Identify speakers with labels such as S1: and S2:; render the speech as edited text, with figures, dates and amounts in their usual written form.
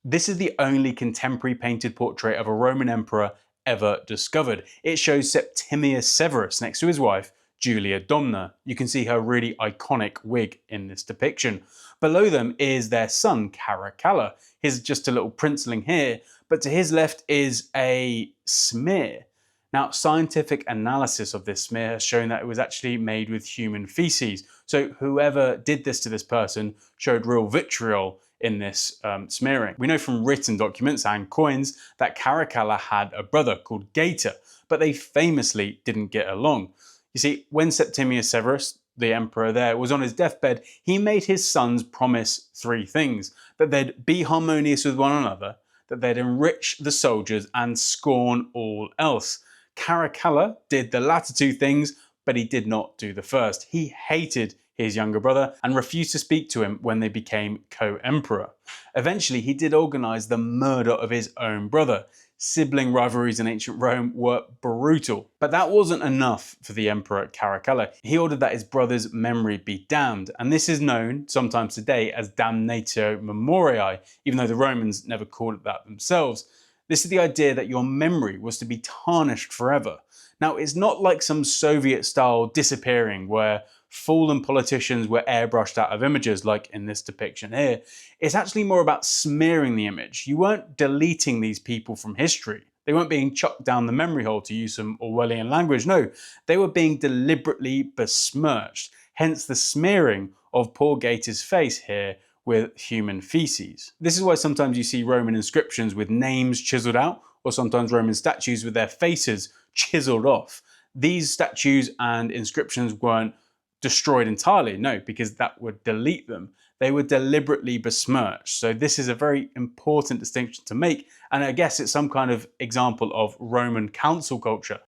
S1: This is the only contemporary painted portrait of a Roman emperor ever discovered. It shows Septimius Severus next to his wife, Julia Domna. You can see her really iconic wig in this depiction. Below them is their son, Caracalla. He's just a little princeling here, but to his left is a smear. Now, scientific analysis of this smear has shown that it was actually made with human feces. So whoever did this to this person showed real vitriol in this smearing. We know from written documents and coins that Caracalla had a brother called Geta, but they famously didn't get along. You see, when Septimius Severus, the emperor there, was on his deathbed, he made his sons promise three things: that they'd be harmonious with one another, that they'd enrich the soldiers, and scorn all else. Caracalla did the latter two things, but he did not do the first. He hated his younger brother and refused to speak to him when they became co-emperor. Eventually, he did organize the murder of his own brother. Sibling rivalries in ancient Rome were brutal. But that wasn't enough for the emperor Caracalla. He ordered that his brother's memory be damned, and this is known sometimes today as damnatio memoriae, even though the Romans never called it that themselves. This is the idea that your memory was to be tarnished forever. Now, it's not like some Soviet-style disappearing where fallen politicians were airbrushed out of images like in this depiction here. It's actually more about smearing the image. You weren't deleting these people from history. They weren't being chucked down the memory hole, to use some Orwellian language. No, they were being deliberately besmirched. Hence the smearing of poor Geta's face here with human feces. This is why sometimes you see Roman inscriptions with names chiseled out, or sometimes Roman statues with their faces chiseled off. These statues and inscriptions weren't destroyed entirely, no, because that would delete them. They were deliberately besmirched. So this is a very important distinction to make, and I guess it's some kind of example of Roman council culture.